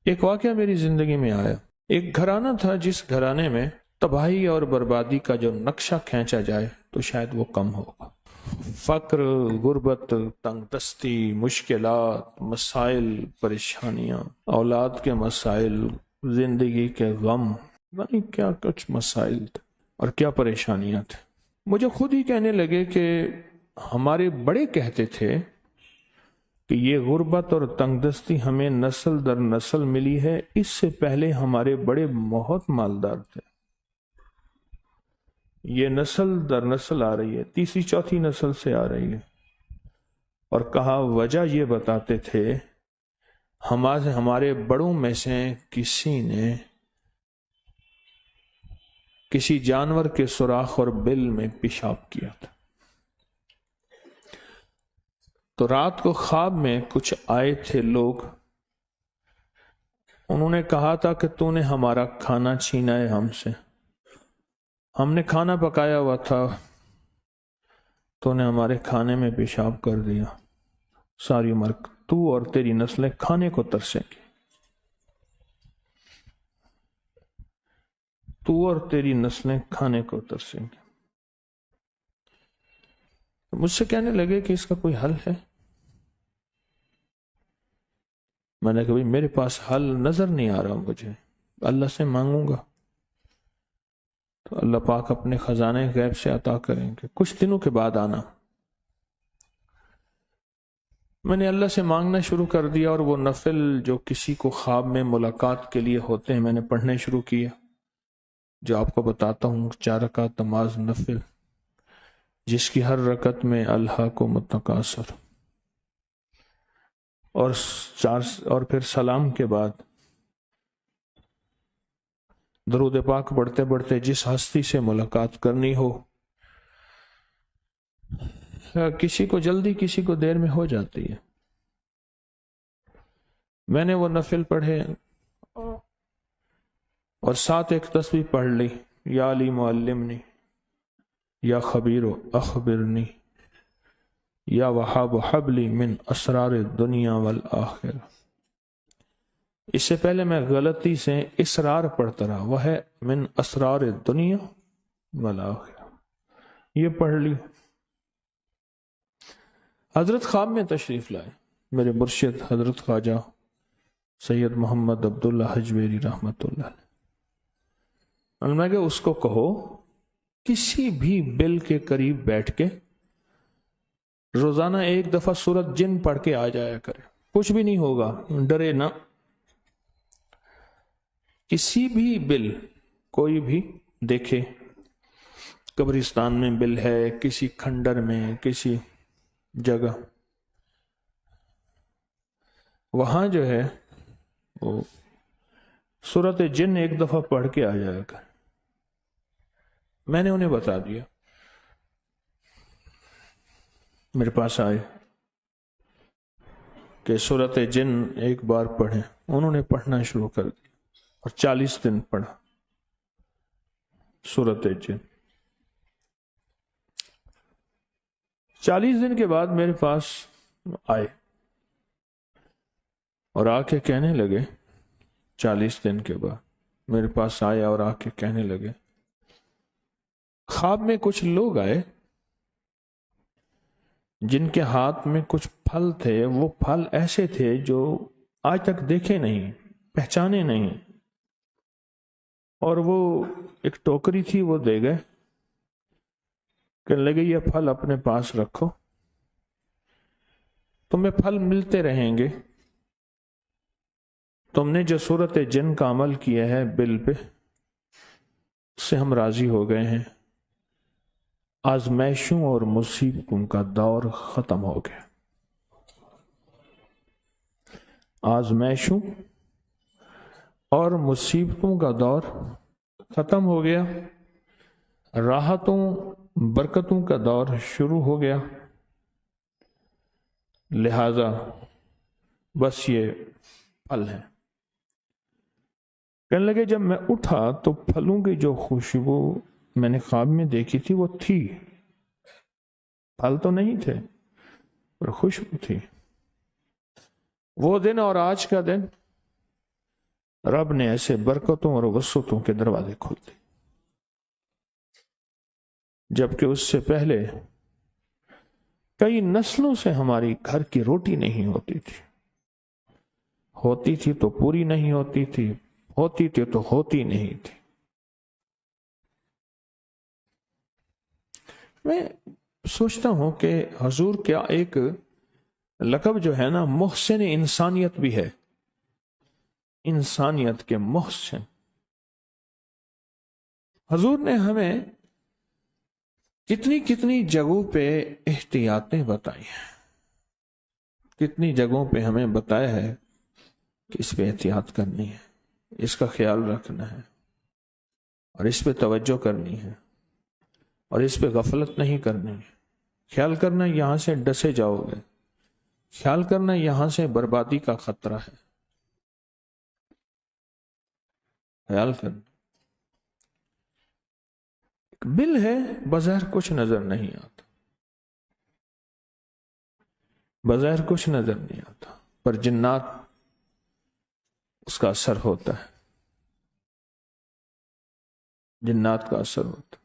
ایک واقعہ میری زندگی میں آیا. ایک گھرانہ تھا جس گھرانے میں تباہی اور بربادی کا جو نقشہ کھینچا جائے تو شاید وہ کم ہوگا. فقر، غربت، تنگ دستی، مشکلات، مسائل، پریشانیاں، اولاد کے مسائل، زندگی کے غم، نہیں کیا کچھ مسائل تھے اور کیا پریشانیاں تھے. مجھے خود ہی کہنے لگے کہ ہمارے بڑے کہتے تھے کہ یہ غربت اور تنگ دستی ہمیں نسل در نسل ملی ہے، اس سے پہلے ہمارے بڑے بہت مالدار تھے، یہ نسل در نسل آ رہی ہے، تیسری چوتھی نسل سے آ رہی ہے. اور کہا وجہ یہ بتاتے تھے ہمارے بڑوں میں سے کسی نے کسی جانور کے سوراخ اور بل میں پیشاب کیا تھا. تو رات کو خواب میں کچھ آئے تھے لوگ، انہوں نے کہا تھا کہ تو نے ہمارا کھانا چھینا ہے ہم سے، ہم نے کھانا پکایا ہوا تھا، تو نے ہمارے کھانے میں پیشاب کر دیا، ساری عمر تو اور تیری نسلیں کھانے کو ترسیں گی، تو اور تیری نسلیں کھانے کو ترسیں گی. مجھ سے کہنے لگے کہ اس کا کوئی حل ہے؟ میں نے کہا بھائی میرے پاس حل نظر نہیں آ رہا، مجھے اللہ سے مانگوں گا تو اللہ پاک اپنے خزانے غیب سے عطا کریں گے. کچھ دنوں کے بعد آنا. میں نے اللہ سے مانگنا شروع کر دیا اور وہ نفل جو کسی کو خواب میں ملاقات کے لیے ہوتے ہیں میں نے پڑھنے شروع کیا، جو آپ کو بتاتا ہوں. 4 رکعت نماز نفل جس کی ہر رکعت میں اللہ کو متقاصر، اور پھر سلام کے بعد درود پاک پڑھتے پڑھتے جس ہستی سے ملاقات کرنی ہو، کسی کو جلدی کسی کو دیر میں ہو جاتی ہے. میں نے وہ نفل پڑھے اور ساتھ ایک تسبیح پڑھ لی، یا علی معلمنی، یا خبیر اخبرنی، یا وہاب حبلی من اسرار الدنیا والآخرہ. اس سے پہلے میں غلطی سے اسرار پڑھتا رہا، وہ ہے من اسرار الدنیا والآخرہ، یہ پڑھ لی. حضرت خواب میں تشریف لائے، میرے مرشد حضرت خواجہ سید محمد عبداللہ حجویری رحمۃ اللہ علیہ. میں کہ اس کو کہو کسی بھی بل کے قریب بیٹھ کے روزانہ ایک دفعہ سورۃ جن پڑھ کے آ جایا کرے، کچھ بھی نہیں ہوگا، ڈرے نہ. کسی بھی بل کوئی بھی دیکھے، قبرستان میں بل ہے، کسی کھنڈر میں، کسی جگہ، وہاں جو ہے وہ سورۃ جن ایک دفعہ پڑھ کے آ جایا کر. میں نے انہیں بتا دیا، میرے پاس آئے کہ سورۃ جن ایک بار پڑھیں، انہوں نے پڑھنا شروع کر دیا اور 40 دن پڑھا سورۃ جن. 40 دن کے بعد میرے پاس آئے اور آ کے کہنے لگے، 40 دن کے بعد میرے پاس آئے اور آ کے کہنے لگے، خواب میں کچھ لوگ آئے جن کے ہاتھ میں کچھ پھل تھے، وہ پھل ایسے تھے جو آج تک دیکھے نہیں، پہچانے نہیں، اور وہ ایک ٹوکری تھی وہ دے گئے، کہنے لگے یہ پھل اپنے پاس رکھو، تمہیں پھل ملتے رہیں گے، تم نے جو سورۃ جن کا عمل کیا ہے بل پہ، اس سے ہم راضی ہو گئے ہیں، آزمائشوں اور مصیبتوں کا دور ختم ہو گیا. آزمائشوں اور مصیبتوں کا دور ختم ہو گیا، راحتوں برکتوں کا دور شروع ہو گیا، لہذا بس یہ پھل ہیں. کہنے لگے جب میں اٹھا تو پھلوں کی جو خوشبو میں نے خواب میں دیکھی تھی وہ تھی، پھل تو نہیں تھے پر خوشبو تھی. وہ دن اور آج کا دن رب نے ایسے برکتوں اور وسعتوں کے دروازے کھول دیے، جبکہ اس سے پہلے کئی نسلوں سے ہماری گھر کی روٹی نہیں ہوتی تھی، ہوتی تھی تو پوری نہیں ہوتی تھی، ہوتی تھی تو ہوتی نہیں تھی۔ میں سوچتا ہوں کہ حضور کیا ایک لقب جو ہے نا محسن انسانیت بھی ہے، انسانیت کے محسن۔ حضور نے ہمیں کتنی کتنی جگہوں پہ احتیاطیں بتائی ہیں، کتنی جگہوں پہ ہمیں بتایا ہے کہ اس پہ احتیاط کرنی ہے، اس کا خیال رکھنا ہے، اور اس پہ توجہ کرنی ہے، اور اس پہ غفلت نہیں کرنی ہے۔ خیال کرنا یہاں سے ڈسے جاؤ گے، خیال کرنا یہاں سے بربادی کا خطرہ ہے، خیال کرنا۔ ایک بل ہے، بظاہر کچھ نظر نہیں آتا، بظاہر کچھ نظر نہیں آتا، پر جنات اس کا اثر ہوتا ہے، جنات کا اثر ہوتا ہے۔